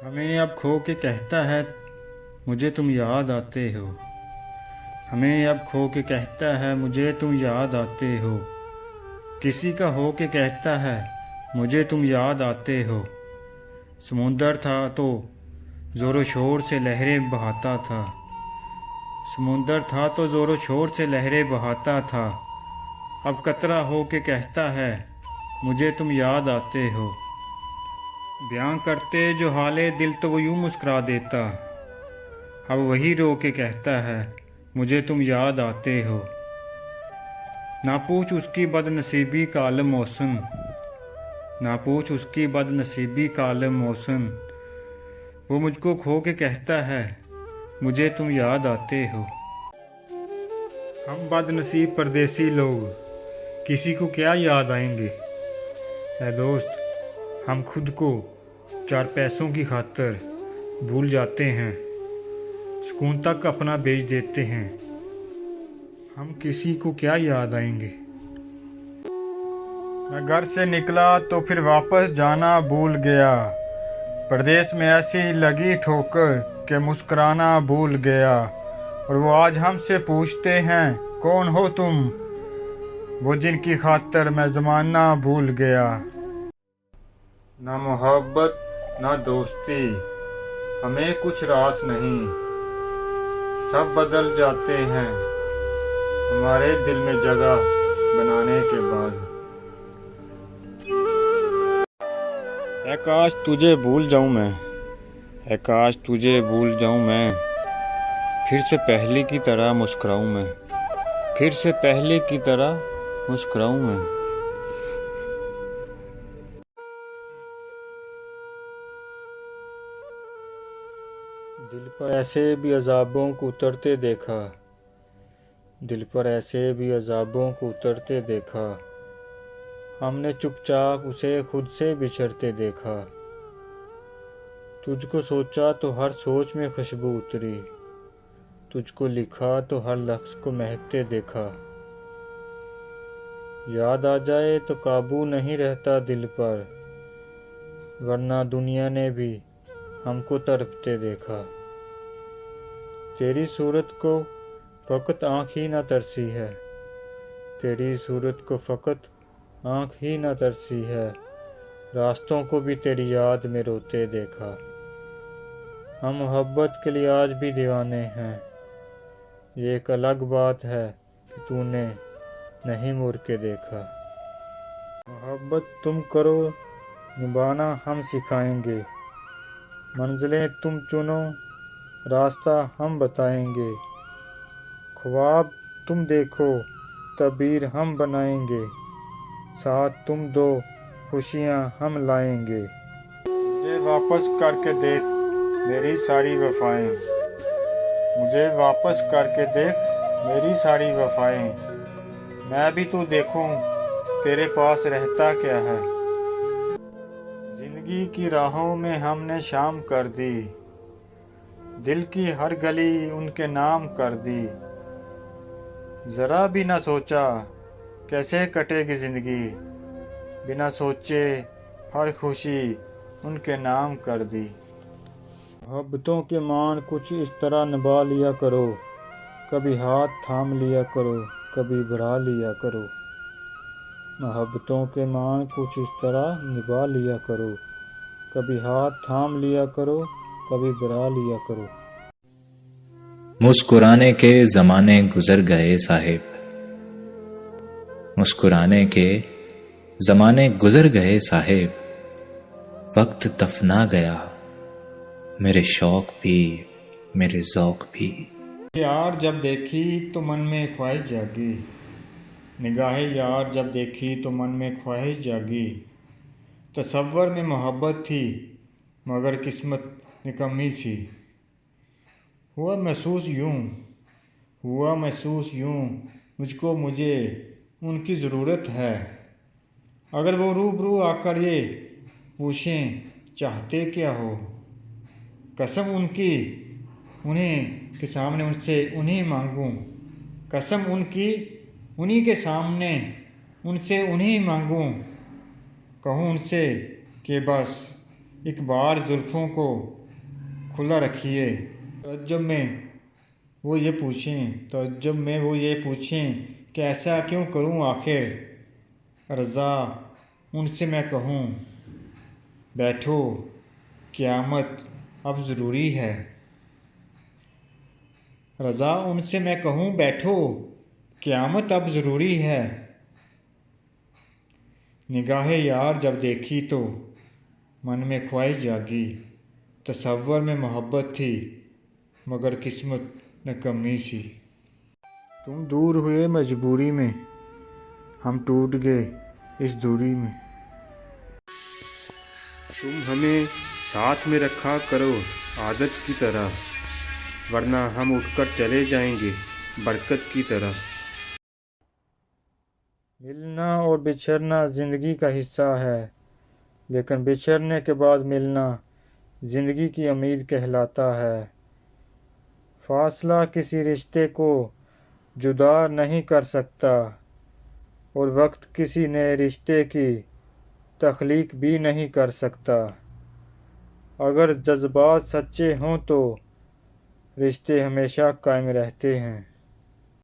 हमें अब खो के कहता है मुझे तुम याद आते हो। हमें अब खो के कहता है मुझे तुम याद आते हो। किसी का हो के कहता है मुझे तुम याद आते हो। समुंदर था तो ज़ोरों शोर से लहरें बहाता था। समुंदर था तो ज़ोरों शोर से लहरें बहाता था। अब कतरा हो के कहता है मुझे तुम याद आते हो। बयां करते जो हाले दिल तो वो यूं मुस्कुरा देता। अब वही रो के कहता है मुझे तुम याद आते हो। ना पूछ उसकी बदनसीबी का आलम मौसम। ना पूछ उसकी बदनसीबी का आलम मौसम। वो मुझको खो के कहता है मुझे तुम याद आते हो। हम बदनसीब परदेसी लोग किसी को क्या याद आएंगे। ऐ दोस्त, हम खुद को चार पैसों की खातर भूल जाते हैं। सुकून तक अपना बेच देते हैं। हम किसी को क्या याद आएंगे। मैं घर से निकला तो फिर वापस जाना भूल गया। परदेश में ऐसी लगी ठोकर कि मुस्कुराना भूल गया। और वो आज हमसे पूछते हैं कौन हो तुम, वो जिनकी खातर मैं ज़माना भूल गया। ना मोहब्बत ना दोस्ती हमें कुछ रास नहीं। सब बदल जाते हैं हमारे दिल में जगह बनाने के बाद। ऐ काश तुझे भूल जाऊं मैं। ऐ काश तुझे भूल जाऊं मैं। फिर से पहले की तरह मुस्कुराऊं मैं। फिर से पहले की तरह मुस्कुराऊं मैं। दिल पर ऐसे भी अजाबों को उतरते देखा। दिल पर ऐसे भी अजाबों को उतरते देखा। हमने चुपचाप उसे खुद से बिछड़ते देखा। तुझको सोचा तो हर सोच में खुशबू उतरी। तुझको लिखा तो हर लफ्ज़ को महकते देखा। याद आ जाए तो काबू नहीं रहता दिल पर, वरना दुनिया ने भी हमको तड़पते देखा। तेरी सूरत को फ़कत आँख ही न तरसी है। तेरी सूरत को फ़कत आँख ही न तरसी है। रास्तों को भी तेरी याद में रोते देखा। हम मोहब्बत के लिए आज भी दीवाने हैं। ये एक अलग बात है कि तूने नहीं मुड़ के देखा। मोहब्बत तुम करो निभाना हम सिखाएंगे। मंजिलें तुम चुनो रास्ता हम बताएंगे। ख्वाब तुम देखो तबीर हम बनाएंगे। साथ तुम दो खुशियाँ हम लाएंगे। मुझे वापस करके देख मेरी सारी वफ़ाएं। मुझे वापस करके देख मेरी सारी वफ़ाएं। मैं भी तो देखूं तेरे पास रहता क्या है। जिंदगी की राहों में हमने शाम कर दी। दिल की हर गली उनके नाम कर दी। ज़रा भी ना सोचा कैसे कटेगी ज़िंदगी। बिना सोचे हर खुशी उनके नाम कर दी। मोहब्बतों के मान कुछ इस तरह निभा लिया करो। कभी हाथ थाम लिया करो, कभी बढ़ा लिया करो। मोहब्बतों के मान कुछ इस तरह निभा लिया करो। कभी हाथ थाम लिया करो, कभी बढ़ा लिया करो। मुस्कुराने के ज़माने गुज़र गए साहिब। मुस्कुराने के ज़माने गुज़र गए साहिब। वक्त दफना गया मेरे शौक भी, मेरे ज़ौक़ भी। यार जब देखी तो मन में ख्वाहिश जागी। निगाहे यार जब देखी तो मन में ख्वाहिश जागी। तसव्वुर में मोहब्बत थी मगर किस्मत निकम्मी सी। हुआ महसूस यूं मुझको मुझे उनकी ज़रूरत है। अगर वो रूबरू आकर ये पूछें चाहते क्या हो। कसम उनकी उन्हीं के सामने उनसे उन्हीं मांगूं। कसम उनकी उन्हीं के सामने उनसे उन्हीं मांगूं। कहूँ उनसे कि बस एक बार जुल्फ़ों को खुला रखिए। तअज्जुब में वो ये पूछें कि ऐसा क्यों करूं आखिर। रज़ा उनसे मैं कहूं बैठो क़यामत अब ज़रूरी है। रज़ा उनसे मैं कहूं बैठो क़यामत अब ज़रूरी है। निगाहे यार जब देखी तो मन में ख्वाहिश जागी। तसव्वुर में मोहब्बत थी मगर किस्मत न कमी सी। तुम दूर हुए मजबूरी में, हम टूट गए इस दूरी में। तुम हमें साथ में रखा करो आदत की तरह, वरना हम उठकर चले जाएंगे बरकत की तरह। मिलना और बिछड़ना ज़िंदगी का हिस्सा है, लेकिन बिछड़ने के बाद मिलना ज़िंदगी की उम्मीद कहलाता है। फासला किसी रिश्ते को जुदा नहीं कर सकता और वक्त किसी नए रिश्ते की तख्लीक भी नहीं कर सकता। अगर जज्बात सच्चे हों तो रिश्ते हमेशा कायम रहते हैं।